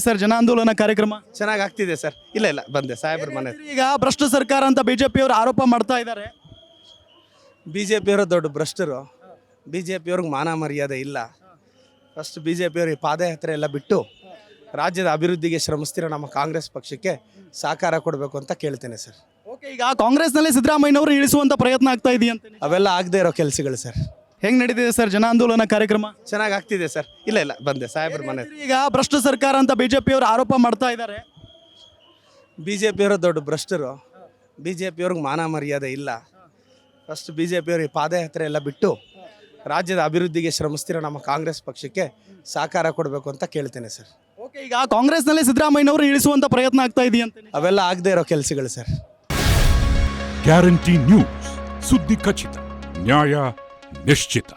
Sir ಜನ ಆಂದೋಲನ ಕಾರ್ಯಕ್ರಮ? ಚೆನ್ನಾಗಿ ಆಗ್ತಿದೆ ಸರ್. ಇಲ್ಲ ಬಂದೆ ಸಾಹೇಬ್ರ ಮನೆ. ಈಗ ಭ್ರಷ್ಟ ಸರ್ಕಾರ ಅಂತ ಬಿಜೆಪಿಯವರು ಆರೋಪ ಮಾಡ್ತಾ ಇದ್ದಾರೆ. ಬಿ ಜೆ ಪಿಯವರು ದೊಡ್ಡ ಭ್ರಷ್ಟರು. ಬಿ ಜೆ ಪಿಯವ್ರಿಗೆ ಮಾನ ಮರ್ಯಾದೆ ಇಲ್ಲ. ಫಸ್ಟ್ ಬಿ ಜೆ ಪಿಯವ್ರಿಗೆ ಪಾದಯಾತ್ರೆ ಎಲ್ಲ ಬಿಟ್ಟು ರಾಜ್ಯದ ಅಭಿವೃದ್ಧಿಗೆ ಶ್ರಮಿಸ್ತಿರೋ ನಮ್ಮ ಕಾಂಗ್ರೆಸ್ ಪಕ್ಷಕ್ಕೆ ಸಹಕಾರ ಕೊಡಬೇಕು ಅಂತ ಕೇಳ್ತೇನೆ ಸರ್. ಓಕೆ, ಈಗ ಕಾಂಗ್ರೆಸ್ನಲ್ಲಿ ಸಿದ್ದರಾಮಯ್ಯನವರು ಇಳಿಸುವಂತ ಪ್ರಯತ್ನ ಆಗ್ತಾ ಇದೆಯಂತೆ. ಅವೆಲ್ಲ ಆಗದೆ ಇರೋ ಕೆಲಸಗಳು ಸರ್. ಹೆಂಗ್ ನಡೀತಿದೆ ಸರ್ ಜನ ಆಂದೋಲನ ಕಾರ್ಯಕ್ರಮ? ಚೆನ್ನಾಗಿ ಆಗ್ತಿದೆ ಸರ್. ಇಲ್ಲ ಬಂದೆ ಸಾಹೇಬ್ರ ಮನೆ. ಈಗ ಭ್ರಷ್ಟ ಸರ್ಕಾರ ಅಂತ ಬಿಜೆಪಿಯವರು ಆರೋಪ ಮಾಡ್ತಾ ಇದ್ದಾರೆ. ಬಿ ಜೆ ಪಿಯವರು ದೊಡ್ಡ ಭ್ರಷ್ಟರು. ಬಿ ಜೆ ಪಿಯವ್ರಿಗೆ ಮಾನ ಮರ್ಯಾದೆ ಇಲ್ಲ. ಫಸ್ಟ್ ಬಿ ಜೆ ಪಿಯವ್ರಿಗೆ ಪಾದಯಾತ್ರೆ ಎಲ್ಲ ಬಿಟ್ಟು ರಾಜ್ಯದ ಅಭಿವೃದ್ಧಿಗೆ ಶ್ರಮಿಸ್ತಿರೋ ನಮ್ಮ ಕಾಂಗ್ರೆಸ್ ಪಕ್ಷಕ್ಕೆ ಸಹಕಾರ ಕೊಡಬೇಕು ಅಂತ ಕೇಳ್ತೇನೆ ಸರ್. ಓಕೆ, ಈಗ ಕಾಂಗ್ರೆಸ್ನಲ್ಲಿ ಸಿದ್ದರಾಮಯ್ಯನವರು ಇಳಿಸುವಂತ ಪ್ರಯತ್ನ ಆಗ್ತಾ ಇದೆಯಂತೆ. ಅವೆಲ್ಲ ಆಗದೆ ಇರೋ ಕೆಲಸಗಳು ಸರ್. ಗ್ಯಾರಂಟಿ ನ್ಯೂಸ್, ಸುದ್ದಿ ಖಚಿತ, ನ್ಯಾಯ ನಿಶ್ಚಿತ.